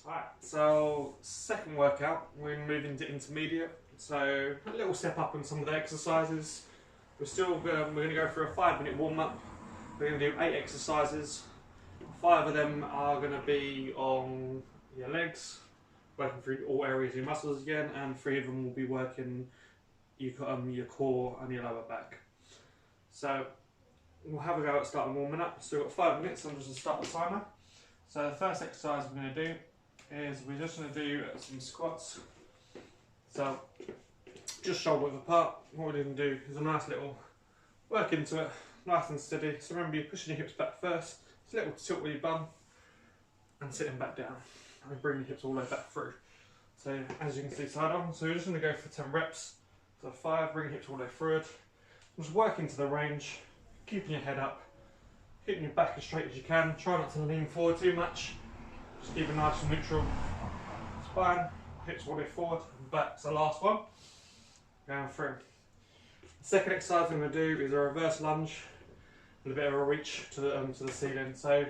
Alright, so second workout, we're moving to intermediate. So a little step up on some of the exercises. We're going to go for a 5-minute warm up. We're going to do 8 exercises. 5 of them are going to be on your legs, working through all areas of your muscles again, and 3 of them will be working your core and your lower back. So we'll have a go at starting warming up. So we've got 5 minutes. I'm just going to start the timer. So the first exercise we're going to do is we're just going to do some squats. So just shoulder width apart. What we're going to do is a nice little work into it, nice and steady. So remember, you're pushing your hips back first. It's a little tilt with your bum and sitting back down, and bring your hips all the way back through. So as you can see, side on. So we're just going to go for 10 reps. So 5, bring your hips all the way forward. Just work into the range, keeping your head up, keeping your back as straight as you can. Try not to lean forward too much. Just keep a nice and neutral spine, hips all the way forward and back. So last one, going through. The second exercise I'm going to do is a reverse lunge with a bit of a reach to the ceiling. So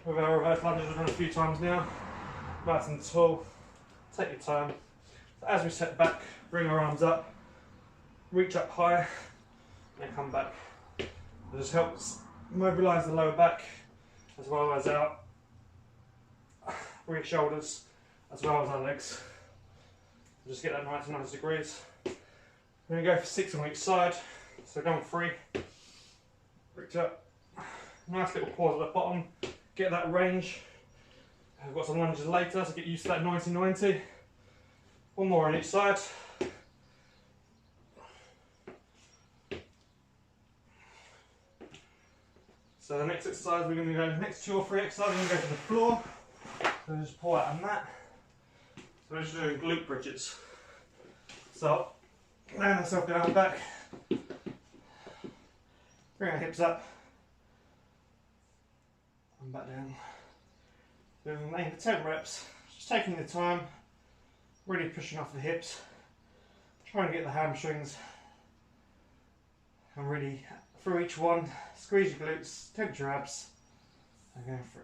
with our reverse lunge, I've done a few times now. Nice and tall, take your time. So as we step back, bring our arms up, reach up high, and come back. It just helps mobilise the lower back as well as our rear shoulders as well as our legs. Just get that 90 degrees. We're going to go for 6 on each side. So go on 3, reach up, nice little pause at the bottom, get that range. I've got some lunges later, so get used to that 90-90. One more on each side. So the next exercise, we're going to go, next 2 or 3 exercises, we're going to go to the floor. So just pull out on that. So we're just doing glute bridges. So, laying myself down back. Bring our hips up. And back down. So we're aiming for 10 reps. Just taking the time, really pushing off the hips. Trying to get the hamstrings. And really, through each one, squeeze your glutes, tense your abs, and go through.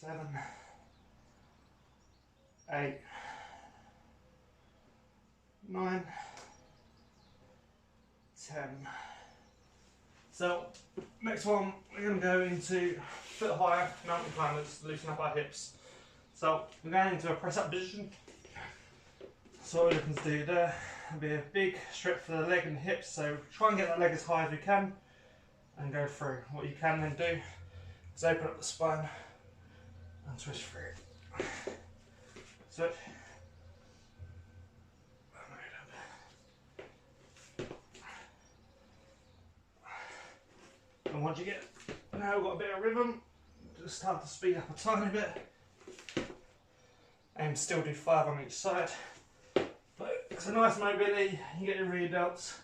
7, 8, 9, 10. So, next one, we're going to go into foot higher mountain climbers, loosen up our hips. So, we're going into a press up position. So what we're looking to do there will be a big stretch for the leg and the hips. So try and get that leg as high as we can and go through. What you can then do is open up the spine and twist through. Switch. And once you get, now we've got a bit of rhythm, just start to speed up a tiny bit. And still do 5 on each side. But it's a nice mobility, you get your rear delts,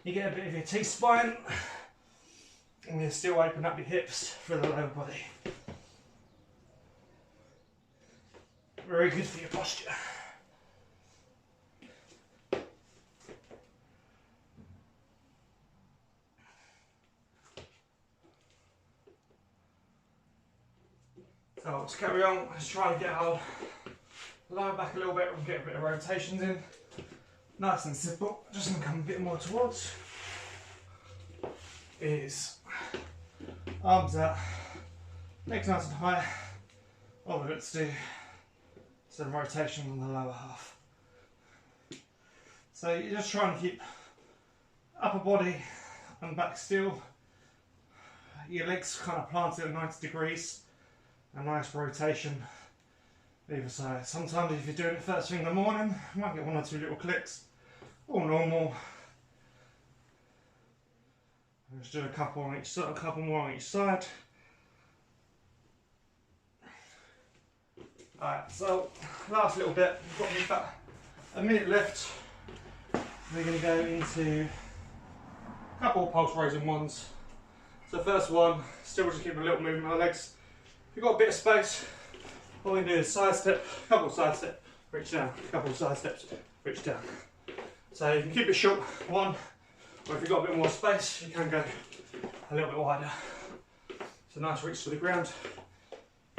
you get a bit of your T-spine, and you still open up your hips for the lower body. Very good for your posture. So let's carry on, let's try and get our lower back a little bit and get a bit of rotations in. Nice and simple, just going to come a bit more towards. Is arms out, legs nice and high. All we're going to do some rotation on the lower half. So you're just trying to keep upper body and back still. Your legs kind of planted at 90 degrees. A nice rotation either side. Sometimes if you're doing it first thing in the morning, you might get 1 or 2 little clicks. All normal. Let's do a couple on each side, a couple more on each side. Alright, so last little bit, we've got about a minute left. We're going to go into a couple of pulse raising ones. So first one, still just keep a little movement on the legs. If you've got a bit of space, what we do is side step, couple of side steps, reach down, couple of side steps, reach down. So you can keep it short, 1, or if you've got a bit more space, you can go a little bit wider. So nice reach to the ground,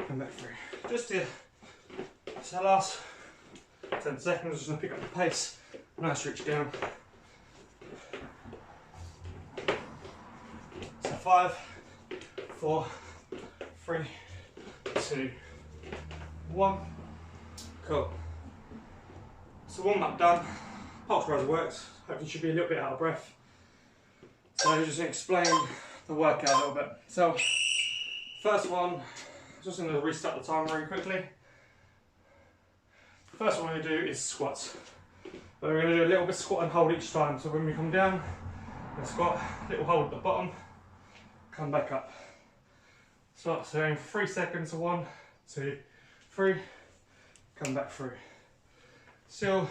come back through. Just here, so last 10 seconds, just gonna pick up the pace, nice reach down. So 5, 4, 3, 2, 1. Cool. So warm up done. Pulse rise works. Hopefully you should be a little bit out of breath. So just explain the workout a little bit. So first one, just going to restart the timer very quickly. First one we're going to do is squats. But we're going to do a little bit of squat and hold each time. So when we come down, we squat, little hold at the bottom, come back up. So in 3 seconds, 1, 2, 3, come back through. Still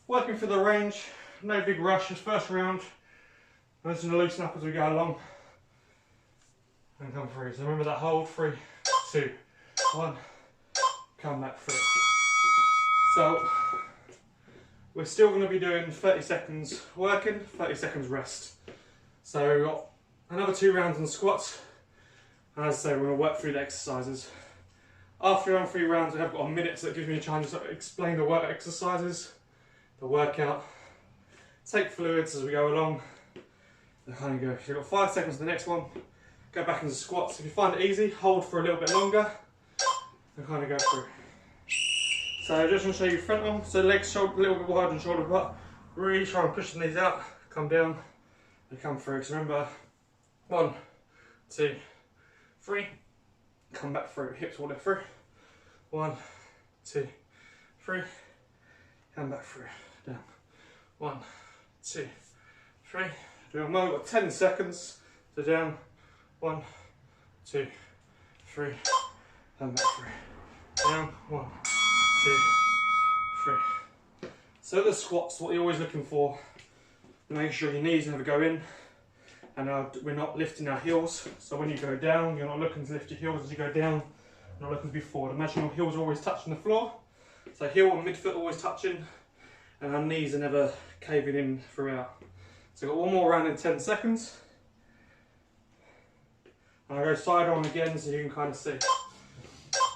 working for the range, no big rush. This first round, I'm just going to loosen up as we go along and come through. So remember that hold, 3, 2, 1, come back through. So we're still going to be doing 30 seconds working, 30 seconds rest. So we've got another 2 rounds on squats, and as I say, we're going to work through the exercises. After on 3 rounds, we have got a minute, so it gives me a chance to explain the work exercises, the workout, take fluids as we go along, and kind of go. So you've got 5 seconds to the next one, go back into squats. If you find it easy, hold for a little bit longer, and kind of go through. So just want to show you front arm, so legs shoulder, a little bit wider than shoulder apart, really try and push the knees out, come down, and come through. So remember, 1, 2, 3, come back through, hips all the way through. 1, 2, 3, come back through, down. 1, 2, 3, do a more, we've got 10 seconds, so down. 1, 2, 3, come back through, down. 1, 2, 3. So the squats, what you're always looking for, make sure your knees never go in, and we're not lifting our heels. So when you go down, you're not looking to lift your heels as you go down. You're not looking to be forward. Imagine your heels are always touching the floor. So heel and midfoot always touching, and our knees are never caving in throughout. So we've got one more round in 10 seconds. And I go side arm again so you can kind of see.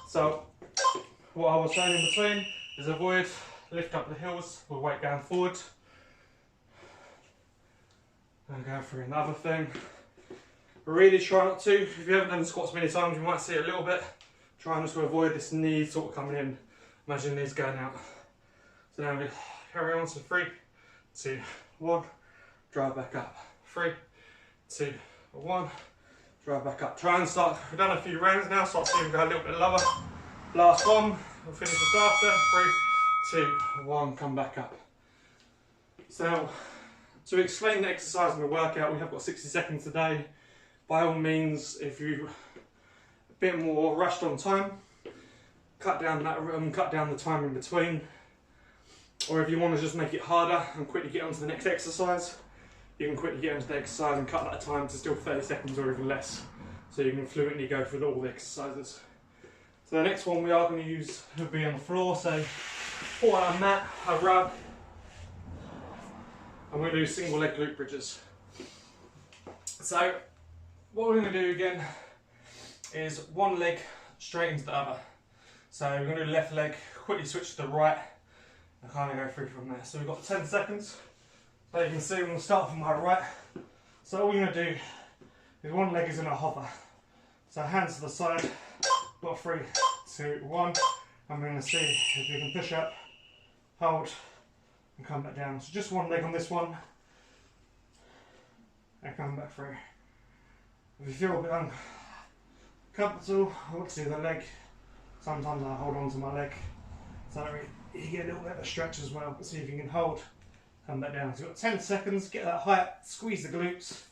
So what I was saying in between is avoid lift up the heels with weight going forward. And go through another thing. Really try not to, if you haven't done squats many times, you might see it a little bit. Try not to avoid this knee sort of coming in. Imagine the knees going out. So now we carry on, so 3, 2, 1, drive back up. 3, 2, 1, drive back up. Try and start, we've done a few rounds now, so I'll see if we go a little bit lower. Last one, we'll finish this after. 3, 2, 1, come back up. So, to explain the exercise and the workout, we have got 60 seconds today. By all means, if you're a bit more rushed on time, cut down the time in between. Or if you want to just make it harder and quickly get onto the next exercise, you can quickly get onto the exercise and cut that time to still 30 seconds or even less. So you can fluently go through all the exercises. So the next one we are going to use will be on the floor, so pull out a mat, a rug, and we're going to do single leg glute bridges. So what we're going to do again is one leg straight into the other. So we're going to do left leg, quickly switch to the right, and kind of go through from there. So we've got 10 seconds. So you can see we're going to start from my right. So all we're going to do is one leg is in a hover. So hands to the side, got 3, 2, 1. And we're going to see if we can push up, hold, and come back down. So just one leg on this one, and come back through. If you feel a bit uncomfortable, I want to do the leg. Sometimes I hold on to my leg, so you get a little bit of a stretch as well. But see if you can hold, come back down. So you've got 10 seconds, get that height, squeeze the glutes.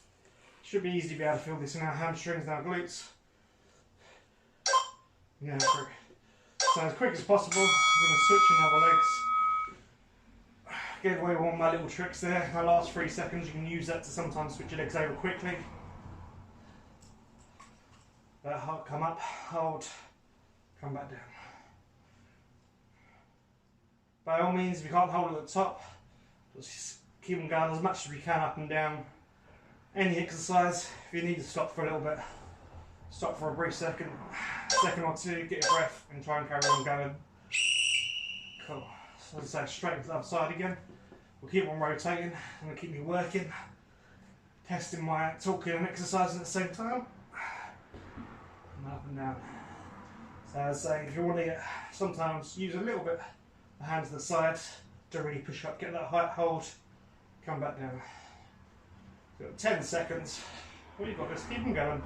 Should be easy to be able to feel this in our hamstrings and our glutes. Yeah, through. So as quick as possible, I'm going to switch in other legs. Gave away one of my little tricks there. My last 3 seconds, you can use that to sometimes switch your legs over quickly. Come up, hold, come back down. By all means, if you can't hold at the top, just keep them going as much as we can up and down. Any exercise, if you need to stop for a little bit, Stop for a brief second or two, get your breath, and try and carry on going. Cool. So as I say, straight to the other side again. We'll keep on rotating, and we'll keep me working, testing my talking and exercising at the same time. And up and down. So as I say, if you want to get, sometimes use a little bit the hands to the side to really push up, get that height hold, come back down. So 10 seconds. Well, you've got this, keep them going.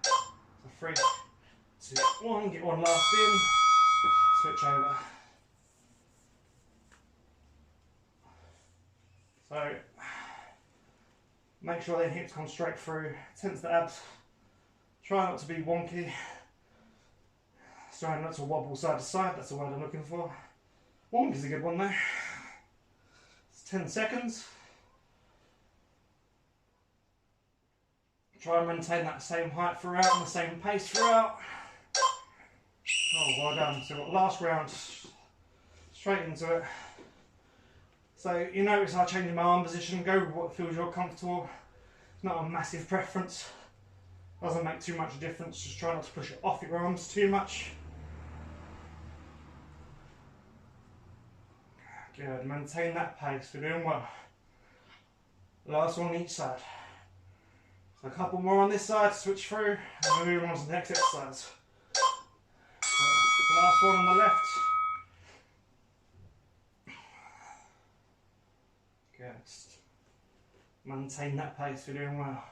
So 3, 2, 1, get one last in, switch over. So make sure the hips come straight through, tense the abs, try not to be wonky, try not to wobble side to side, that's the word I'm looking for. Wonk is a good one though. It's 10 seconds. Try and maintain that same height throughout and the same pace throughout. Oh, well done. So we've got last round, straight into it. So you notice I'm changing my arm position, go with what feels you're comfortable. It's not a massive preference. Doesn't make too much difference, just try not to push it off your arms too much. Good, maintain that pace, we're doing well. Last one on each side. So a couple more on this side, switch through, and we're moving on to the next exercise. So last one on the left. Good. Maintain that pace, we're doing well.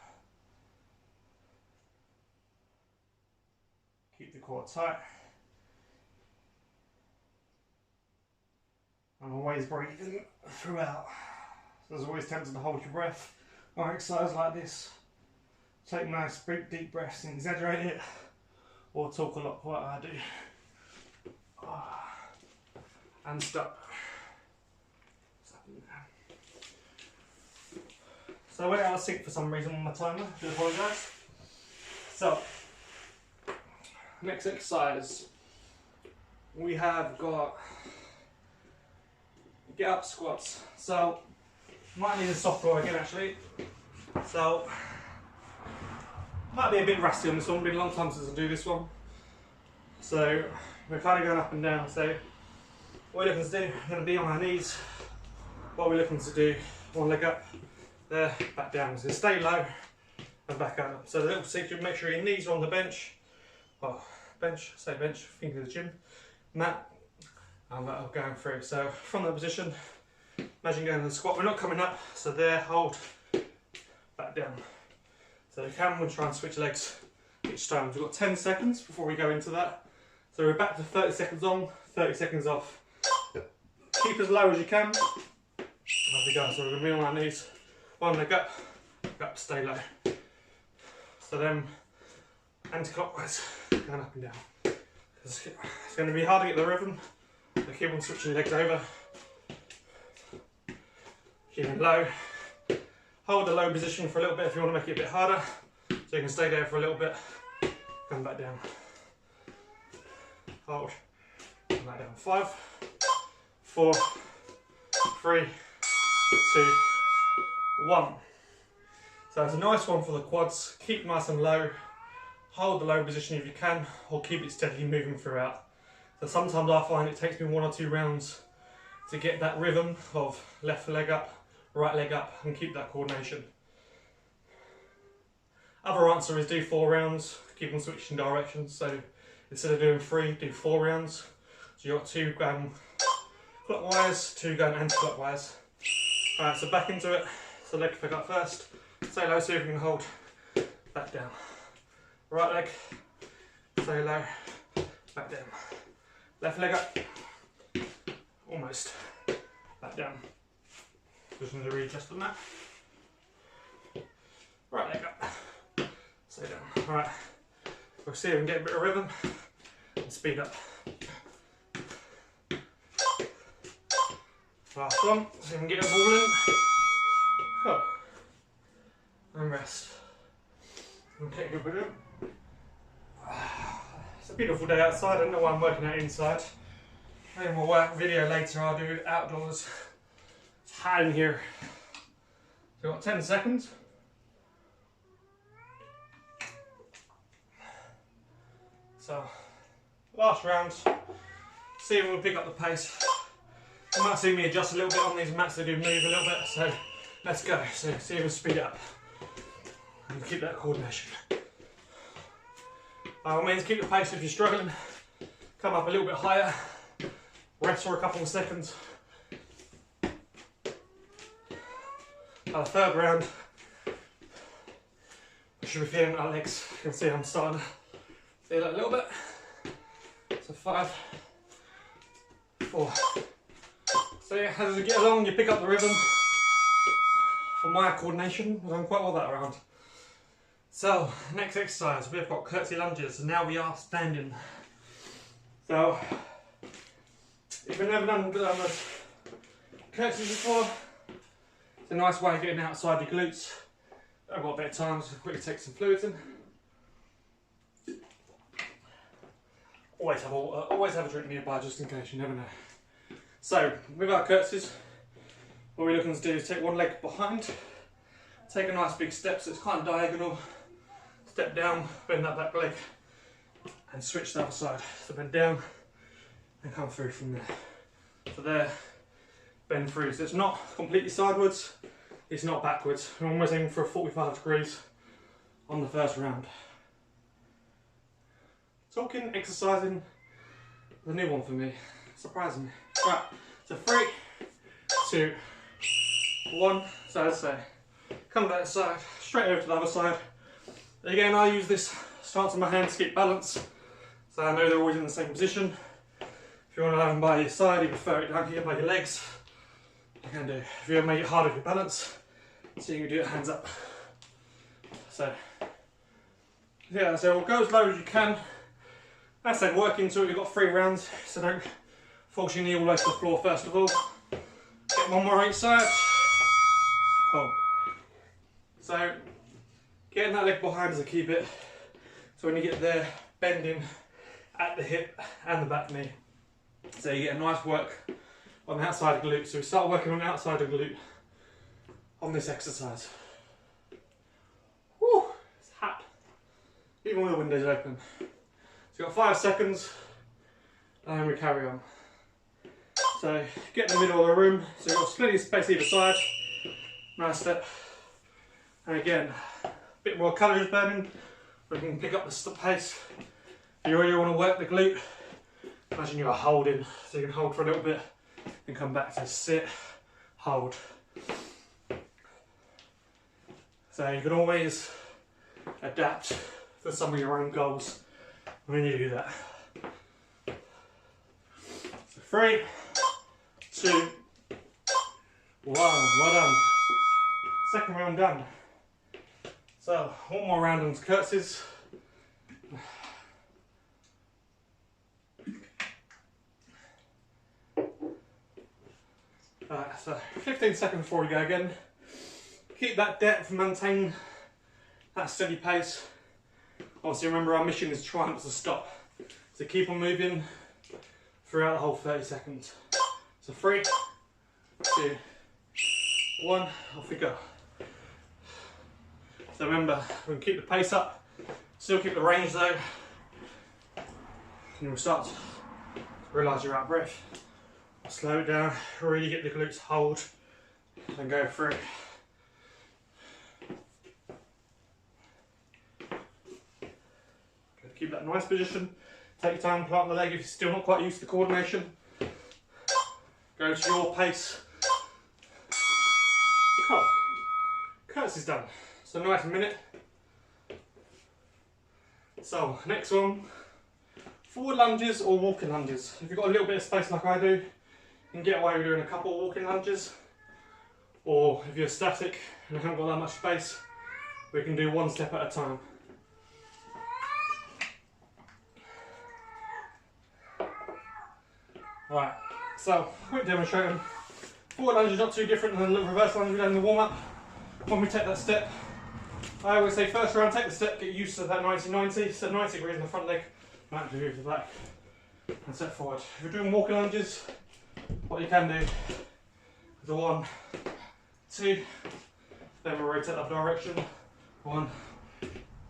Keep the core tight. And always breathing throughout. So there's always tempted to hold your breath on exercise like this. Take nice deep breaths and exaggerate it, or talk a lot like I do. And stop. So I went out of sync for some reason on my timer, I do apologise. So, next exercise, we have got get up squats. So, might need a soft roll again actually. So, might be a bit rusty on this one, been a long time since I do this one. So, we're kind of going up and down. So, what we're looking to do, we're going to be on our knees. What we're looking to do, one leg up, there, back down. So stay low and back up. So the little secret, make sure your knees are on the bench. Well, bench, say bench, think of the gym, mat, and that'll going through. So from that position, imagine going to the squat. We're not coming up, so there, hold, back down. So you can, we'll try and switch legs each time. We've got 10 seconds before we go into that. So we're back to 30 seconds on, 30 seconds off. Keep as low as you can. There we go, so we're going to be on our knees. One leg up, stay low. So then, anti-clockwise, going up and down. It's going to be hard to get the rhythm, so keep on switching legs over. Keeping low. Hold the low position for a little bit if you want to make it a bit harder. So you can stay there for a little bit, come back down. Hold, come back down. 5, 4, 3, 2, 1. So it's a nice one for the quads. Keep nice and low. Hold the low position if you can, or keep it steadily moving throughout. So sometimes I find it takes me 1 or 2 rounds to get that rhythm of left leg up, right leg up, and keep that coordination. Other answer is do 4 rounds, keep on switching directions. So instead of doing 3, do 4 rounds. So you've got 2 going clockwise, 2 going anti-clockwise. Alright, so back into it. So leg pick up first. Stay low, see if you can hold. Back down. Right leg. Stay low. Back down. Left leg up. Almost. Back down. Just need to readjust on that. Right leg up. Stay down. Alright. We'll see if we can get a bit of rhythm and speed up. Last one, so you can get a ball in. Oh. And rest. Okay, good with it. It's a beautiful day outside. I don't know why I'm working out inside. Maybe my work video later I'll do outdoors. It's hot in here. So we've got 10 seconds. So, last round, see if we'll pick up the pace. You might see me adjust a little bit on these mats, they do move a little bit, so let's go. So, see if we speed it up and keep that coordination. By all means, keep the pace if you're struggling. Come up a little bit higher, rest for a couple of seconds. By the third round, I should be feeling my legs. You can see I'm starting to feel that a little bit. So 5, 4. So yeah, as you get along, you pick up the rhythm. For my coordination, I've done quite well that round. So, next exercise, we've got curtsy lunges, and now we are standing. So, if you've never done curtsies before, it's a nice way of getting outside your glutes. I've got a bit of time, so quickly take some fluids in. Always have a drink nearby just in case, you never know. So, with our curtsies, what we're looking to do is take one leg behind, take a nice big step so it's kind of diagonal, step down, bend that back leg, and switch the other side. So bend down and come through from there. So there, bend through. So it's not completely sideways, it's not backwards. I'm almost aiming for a 45 degrees on the first round. Talking, exercising, the new one for me, surprising me. Right, so 3, 2, 1, so as I say, come to that side, straight over to the other side. Again, I use this stance on my hand to keep balance, so I know they're always in the same position. If you want to have them by your side, you prefer it down here by your legs, you can do. If you want to make it harder with your balance, so you can do it hands up. So, yeah, so we'll go as low as you can. As I said, work into it, you've got 3 rounds, so don't force your knee all over the floor first of all. Get one more on each side. Cool. So, getting that leg behind is a key bit. So when you get there, bending at the hip and the back knee. So you get a nice work on the outside of the glute. So we start working on the outside of the glute on this exercise. Whew, it's hot. Even with the windows open. So you've got 5 seconds and then we carry on. So get in the middle of the room, so you've got plenty of space either side. Nice step. And again, a bit more calories burning, we can pick up the pace. If you really want to work the glute, imagine you are holding, so you can hold for a little bit and come back to sit, hold. So you can always adapt for some of your own goals when you do that. So 3, 2, 1, well done. Second round done. So, one more round on curtsies. Alright, so 15 seconds before we go again. Keep that depth, maintain that steady pace. Obviously remember our mission is to try not to stop. So keep on moving throughout the whole 30 seconds. So 3, 2, 1, off we go. So remember, we can keep the pace up, still keep the range though, and you'll start to realise you're out of breath. Slow it down, really get the glutes hold, and go through. Keep that nice position, take your time, plant the leg if you're still not quite used to the coordination. Go to your pace. Cool. Curtsy done. So nice minute. So next one, forward lunges or walking lunges. If you've got a little bit of space like I do, you can get away with doing a couple of walking lunges. Or if you're static and haven't got that much space, we can do one step at a time. Right, so quick demonstration. Forward lunge is not too different than the reverse lunge we did in the warm up. When we take that step, I always say first round, take the step, get used to that 90-90, so 90 degrees in the front leg, 90 degrees in the back, and step forward. If you're doing walking lunges, what you can do is a 1, 2, then we'll rotate that direction, 1,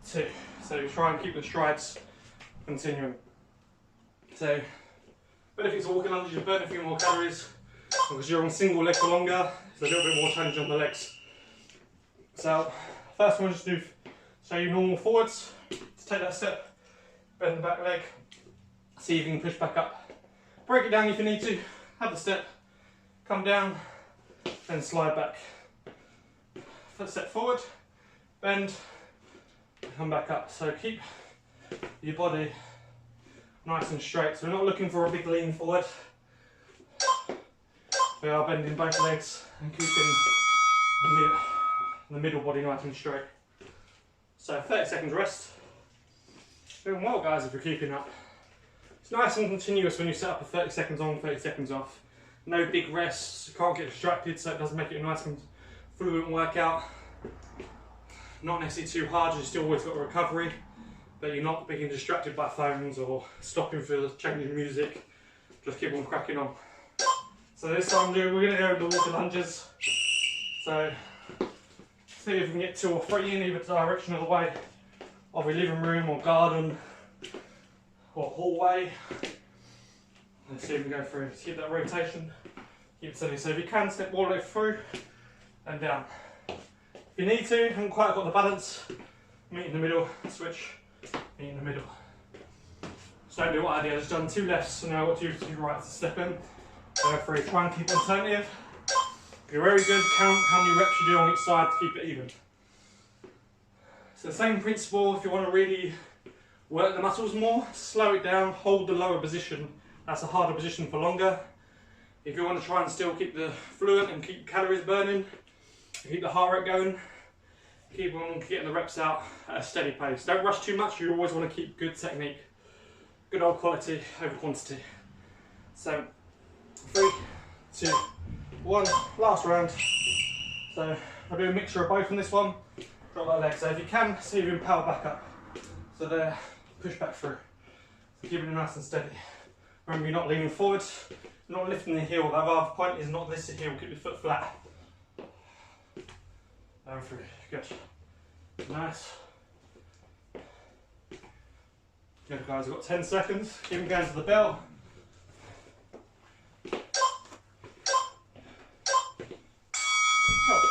2. So you try and keep the strides continuing. So, benefits of walking lunges, you burn a few more calories because you're on single leg for longer. It's a little bit more challenging on the legs. So, first one, just do show you normal forwards. Just take that step, bend the back leg, see if you can push back up. Break it down if you need to. Have the step, come down, then slide back. First step forward, bend, come back up. So keep your body nice and straight. So we're not looking for a big lean forward. We are bending both legs and keeping the middle body nice and straight. So 30 seconds rest. Doing well, guys, if you're keeping up. It's nice and continuous when you set up a 30 seconds on, 30 seconds off. No big rests, you can't get distracted, so it does make it a nice and fluent workout. Not necessarily too hard, you still always got a recovery, but you're not being distracted by phones or stopping for changing music. Just keep on cracking on. So this time we're going to go with the walking lunges. So see if we can get 2 or 3 in either direction of the way of your living room or garden or hallway. Let's see if we can go through. Just keep that rotation, keep it steady. So if you can, step all the way through and down. If you need to, haven't quite got the balance, meet in the middle, switch, meet in the middle. Just don't do what I did, I just done 2 lefts, so now I've got 2 rights to step in. Go through, try and keep alternative. If you're very good, count how many reps you do on each side to keep it even. So the same principle, if you want to really work the muscles more, slow it down, hold the lower position. That's a harder position for longer. If you want to try and still keep the fluent and keep calories burning, keep the heart rate going, keep on getting the reps out at a steady pace. Don't rush too much, you always want to keep good technique. Good old quality over quantity. So, 3, 2, 1, last round. So, I'll do a mixture of both on this one. Drop that leg. So if you can, see if you can power back up. So there, push back through. So keeping it nice and steady. Remember, you're not leaning forward, you're not lifting the heel. The other point is not lift the heel, keep your foot flat. Down through, good. Nice. Good guys, we've got 10 seconds. Keep them going to the bell. Oh,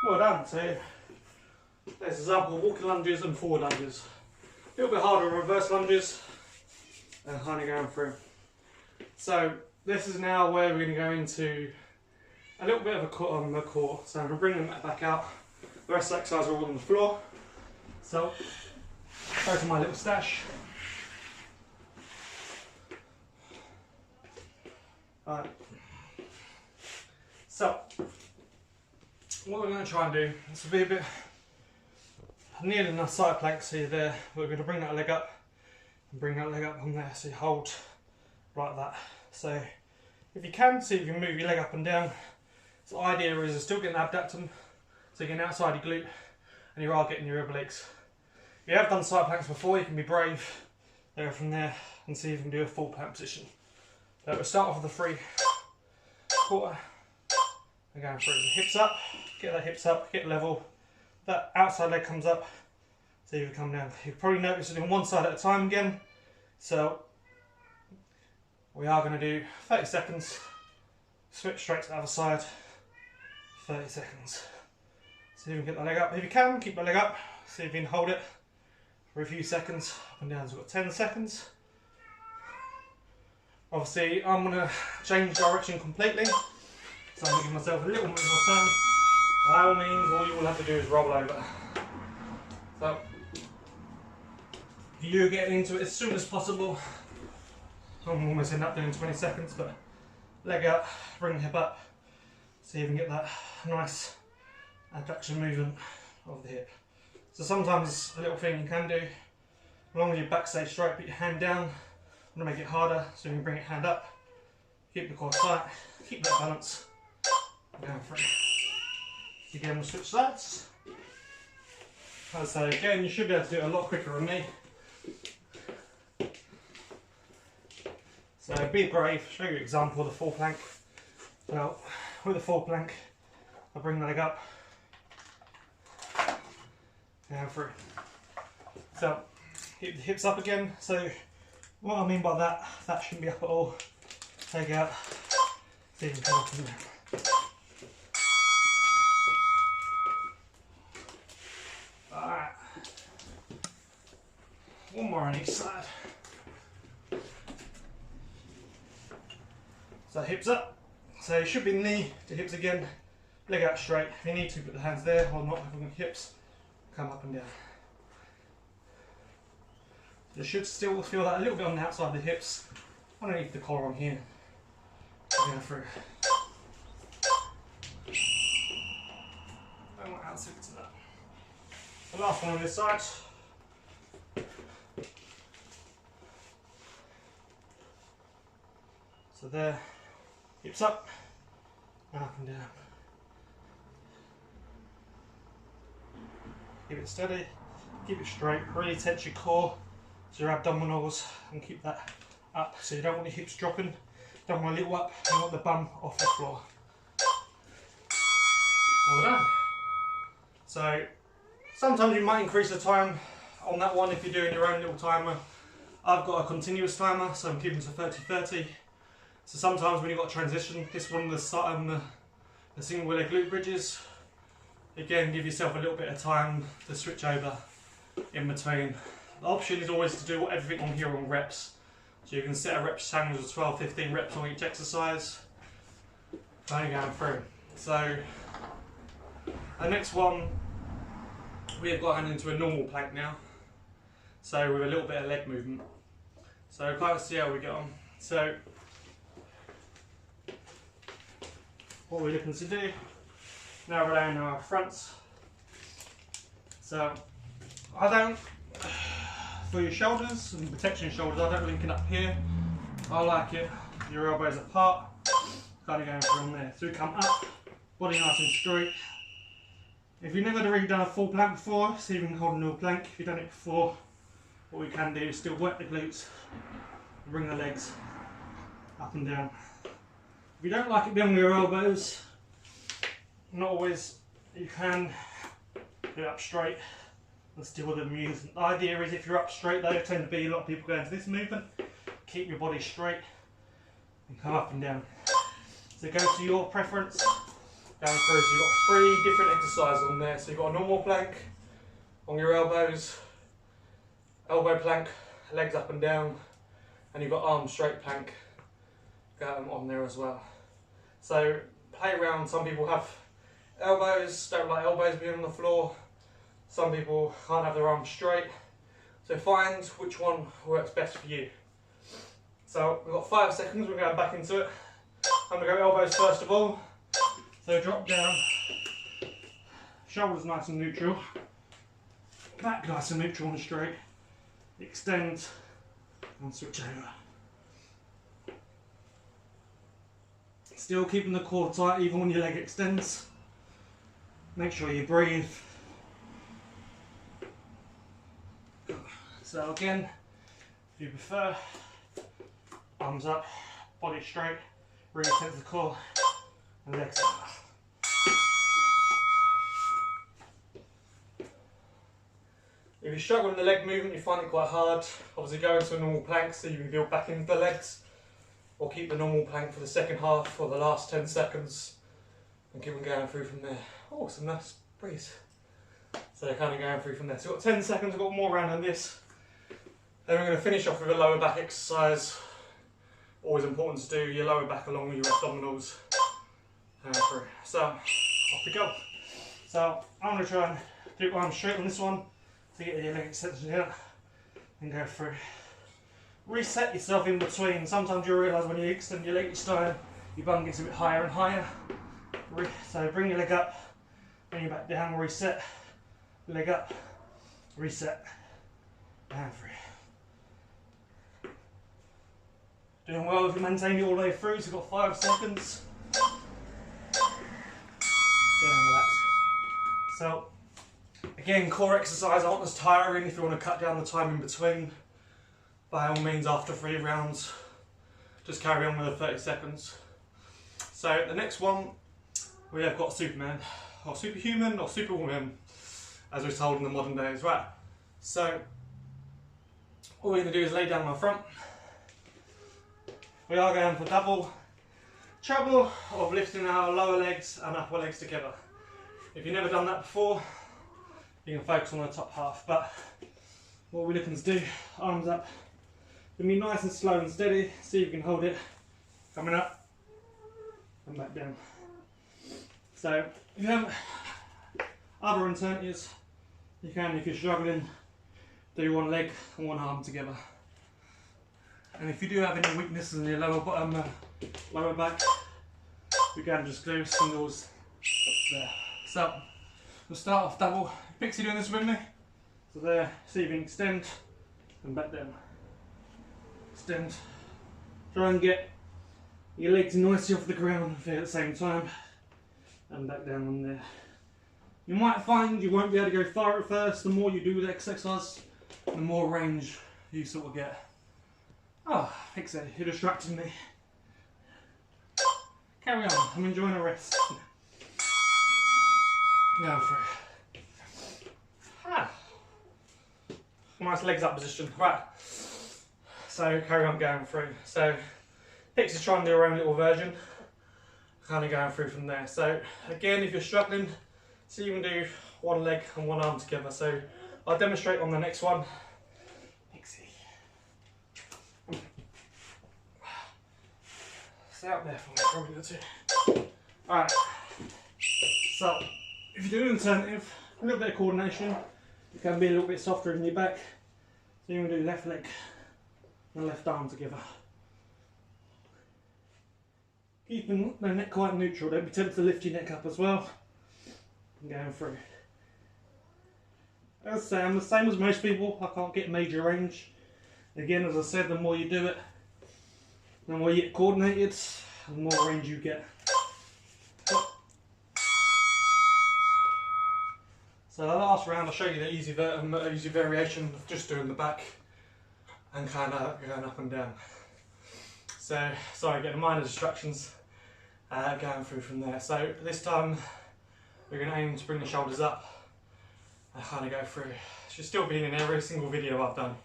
well done. So there's an example of walking lunges and forward lunges. A little bit harder on reverse lunges and kind of going through. So this is now where we're going to go into a little bit of a cut on the core. So I'm going to bring them back out. The rest of the exercise are all on the floor. So go to my little stash. Alright. So what we're going to try and do, this will be a bit near enough side plank, so you're there. We're going to bring that leg up and bring that leg up on there, so you hold like that. So if you can, see if you can move your leg up and down. So the idea is you're still getting abductum, so you're getting outside your glute and you are getting your obliques. If you have done side planks before, you can be brave, go from there and see if you can do a full plank position. So we'll start off with the 3 quarter and going through. Hips up, get that hips up, get level. That outside leg comes up, so you come down. You'll probably notice it in one side at a time again. So we are going to do 30 seconds, switch straight to the other side, 30 seconds. So you can get the leg up. If you can, keep the leg up, see if you can hold it for a few seconds, up and down. So we've got 10 seconds. Obviously, I'm going to change direction completely, so I'm going to give myself a little bit more time. By all means, all you will have to do is roll over. So, you're getting into it as soon as possible. I'm almost end up doing 20 seconds, but leg out, bring the hip up, so you can get that nice adduction movement of the hip. So sometimes a little thing you can do, as long as your back stays straight, put your hand down. I'm going to make it harder, so you can bring your hand up, keep the core tight, keep that balance, going through. Again, we'll switch sides. As I say, again, you should be able to do it a lot quicker than me. So be brave, show you an example of the full plank. So with the full plank, I'll bring the leg up, down through. So Keep the hips up again. So what I mean by that, that shouldn't be up at all. Take out, see if you can come up and down. Alright. One more on each side. So hips up. So it should be knee to hips again. Leg out straight. If you need to, put the hands there or not having the hips. Come up and down. You should still feel that a little bit on the outside of the hips. Underneath the collar on here. Going through. Don't want to outside to that. The last one on this side. So there, hips up and up and down. Keep it steady, keep it straight, really tense your core, so your abdominals, and keep that up. So you don't want your hips dropping, don't want a little up, you want the bum off the floor. Well done. So sometimes you might increase the time on that one if you're doing your own little timer. I've got a continuous timer, so I'm keeping to 30-30. So sometimes when you've got a transition, this one, the single leg glute bridges, again, give yourself a little bit of time to switch over in between. The option is always to do everything on here on reps. So you can set a reps challenge of 12-15 reps on each exercise. Going through. So the next one, we have got into a normal plank now. So with a little bit of leg movement. So kind of see how we get on. So what we're looking to do, now we're laying on our fronts. So I don't, for your shoulders and protection shoulders, I don't link it up here. I like it, your elbows apart, kind of going from there. So we come up, body nice and straight. If you've never really done a full plank before, see if you can hold a normal plank. If you've done it before, what we can do is still work the glutes and bring the legs up and down. If you don't like it being on your elbows, not always, you can do it up straight and still with the movement. The idea is if you're up straight, though, tend to be a lot of people go into this movement. Keep your body straight and come up and down. So go to your preference. Down through, so you've got 3 different exercises on there. So you've got a normal plank on your elbows, elbow plank, legs up and down, and you've got arm straight plank on there as well. So play around. Some people have elbows, don't like elbows being on the floor. Some people can't have their arms straight. So find which one works best for you. So we've got 5 seconds, we're going back into it. I'm going to go elbows first of all. So drop down, shoulders nice and neutral, back nice and neutral and straight, extend and switch over. Still keeping the core tight even when your leg extends. Make sure you breathe. So again, if you prefer, arms up, body straight, really tense the core, and legs up. If you struggle with the leg movement, you find it quite hard, obviously go into a normal plank so you can build back into the legs, or keep the normal plank for the second half for the last 10 seconds and keep on going through from there. Oh, some nice breeze. So kind of going through from there. So we've got 10 seconds, we've got more round than this. Then we're going to finish off with a lower back exercise. Always important to do your lower back along with your abdominals. Through. So off we go. So I'm going to try and do arms straight on this one to get your leg extension here and go through. Reset yourself in between. Sometimes you'll realise when you extend your leg each time, your bum gets a bit higher and higher. So bring your leg up, bring it back down, reset, leg up, reset, and free. Doing well if you maintain it all the way through, so you've got 5 seconds. So, again, core exercise aren't as tiring if you want to cut down the time in between. By all means, after 3 rounds, just carry on with the 30 seconds. So, the next one, we have got Superman, or Superhuman, or Superwoman, as we're told in the modern days. Right, so, all we're going to do is lay down on the front. We are going for double trouble of lifting our lower legs and upper legs together. If you've never done that before, you can focus on the top half, but what we're looking to do, arms up, gonna be nice and slow and steady, see if you can hold it, coming up and back down. So if you have other alternatives, you can, if you're struggling, do one leg and one arm together. And if you do have any weaknesses in your lower bottom, lower back, you can just do singles there. So we'll start off double. Pixie doing this with me. So there, see if you can extend and back down. Extend. Try and get your legs nicely off the ground at the same time. And back down on there. You might find you won't be able to go far at first. The more you do the exercise, the more range you sort of get. Oh, Pixie, you're distracting me. Carry on, I'm enjoying a rest. Down through. Ah. Nice legs up position. Right. So carry on going through. So Pixie's trying to do her own little version. Kind of going through from there. So again, if you're struggling, see you can do one leg and one arm together. So I'll demonstrate on the next one. Pixie. Stay up there for me, probably the two. Alright. So if you're doing an alternative, a little bit of coordination, you can be a little bit softer in your back. So you can do left leg and left arm together. Keeping the neck quite neutral, don't be tempted to lift your neck up as well. And going through. As I say, I'm the same as most people, I can't get major range. Again, as I said, the more you do it, the more you get coordinated, the more range you get. So the last round, I'll show you the easy variation of just doing the back and kind of going up and down. So, sorry, getting minor distractions, going through from there. So this time, we're going to aim to bring the shoulders up and kind of go through. Should still be in every single video I've done,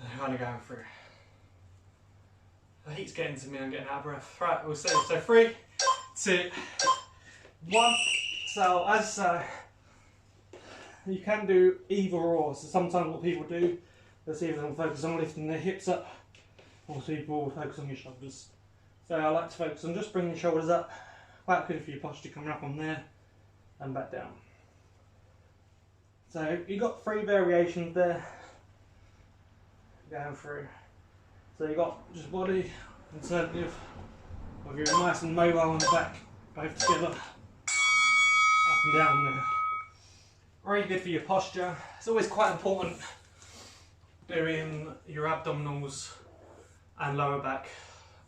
and kind of going through. The heat's getting to me, I'm getting out of breath. Right, we'll see. So 3, 2, 1. So as you can do either or. So sometimes what people do, they'll see if they can focus on lifting their hips up, or people focus on your shoulders. So I like to focus on just bringing the shoulders up, quite good for your posture coming up on there, and back down. So you've got 3 variations there, going through. So you've got just body, alternative, or you're nice and mobile on the back, both together, up and down there. Very good for your posture. It's always quite important doing your abdominals and lower back.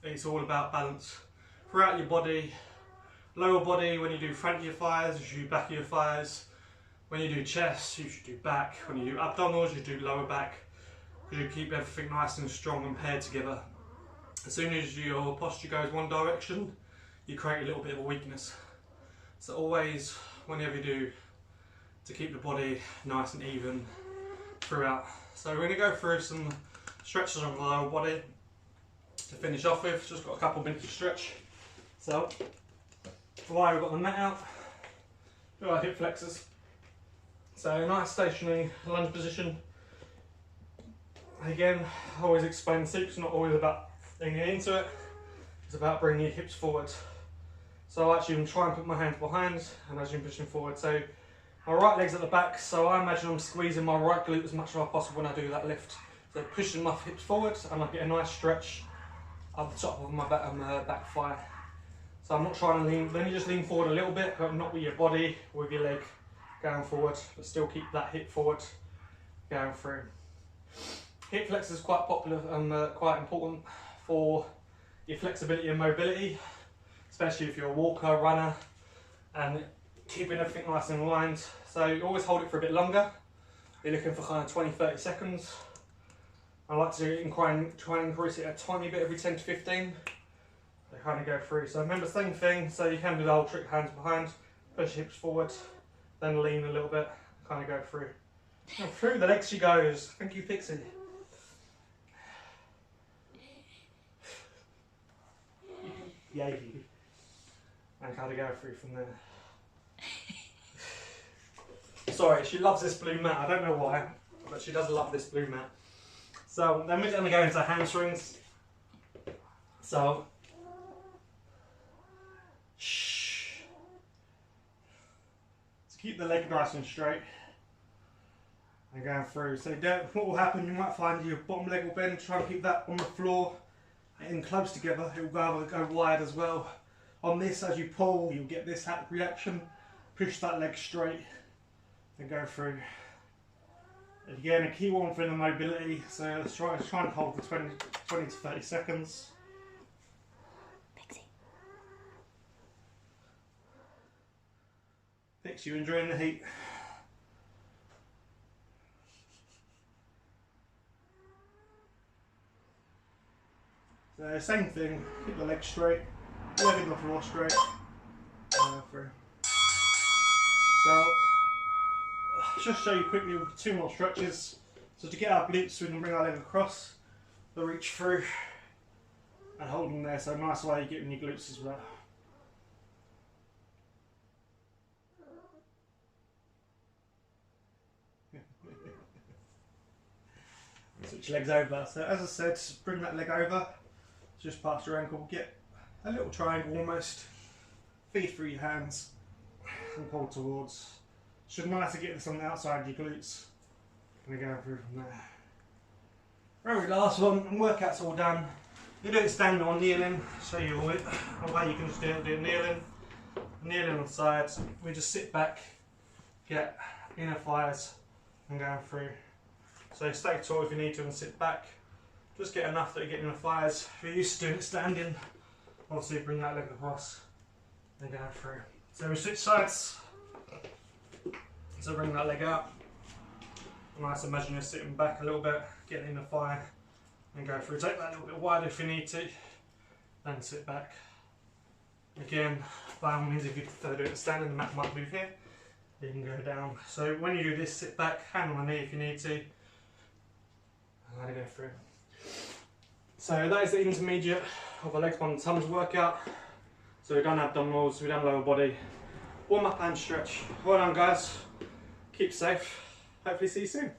It's all about balance throughout your body. Lower body, when you do front of your thighs, you should do back of your thighs. When you do chest, you should do back. When you do abdominals, you do lower back. Because you keep everything nice and strong and paired together. As soon as your posture goes one direction, you create a little bit of a weakness. So always, whenever you do, to keep the body nice and even throughout. So we're going to go through some stretches on the lower body to finish off with. Just got a couple of minutes to stretch. So while we've got the mat out, do our hip flexors. So a nice stationary lunge position. Again, I always explain it's not always about bringing into it, it's about bringing your hips forward. So I actually try and put my hands behind and as I'm pushing forward. So my right leg's at the back, so I imagine I'm squeezing my right glute as much as possible when I do that lift. So pushing my hips forward and I get a nice stretch up the top of my back thigh. So I'm not trying to lean, then you just lean forward a little bit, but not with your body, with your leg going forward, but still keep that hip forward going through. Hip flexors is quite popular and quite important for your flexibility and mobility, especially if you're a walker, runner, and keeping everything nice and aligned. So you always hold it for a bit longer. You're looking for kind of 20-30 seconds. I like to try and increase it a tiny bit every 10 to 15. So kind of go through. So remember, same thing. So you can do the whole trick, hands behind, push your hips forward, then lean a little bit, kind of go through. And through the legs she goes. Thank you, Pixie. yay. And kind of go through from there. Sorry, she loves this blue mat. I don't know why, but she does love this blue mat. So then we're going to go into hamstrings. So, shh. So keep the leg nice and straight. And going through. So what will happen, you might find your bottom leg will bend, try and keep that on the floor and close together. It will either go wide as well. On this, as you pull, you'll get this reaction. Push that leg straight and go through. Again, a key one for the mobility, so let's try and hold for 20 to 30 seconds. Pixie, you enjoying the heat? So same thing, keep the leg straight, leg on the floor straight, through. So, just show you quickly with 2 more stretches. So to get our glutes, we can bring our leg across, the reach through, and hold them there. So nice way of getting your glutes as well. Switch legs over. So as I said, bring that leg over, just past your ankle, get a little triangle almost, feed through your hands, and pull towards. Should nice to get this on the outside of your glutes. And we're going through from there. Very last one, and workout's all done. You do it standing or kneeling, show you a way you can just do it kneeling on the sides. We just sit back, get inner thighs, and going through. So stay tall if you need to and sit back. Just get enough that you're getting the thighs. If you're used to doing it standing, obviously bring that leg across and go through. So we switch sides. So bring that leg out. Nice, imagine you're sitting back a little bit, getting in the thigh and go through. Take that a little bit wider if you need to, then sit back. Again, by all means, if you prefer doing it standing, the mat might move here. You can go down. So when you do this, sit back, hand on the knee if you need to. And let it go through. So that is the intermediate of a legs on Tums workout. So we've done abdominals, we've done lower body, warm up and stretch. Well done guys, keep safe, hopefully see you soon.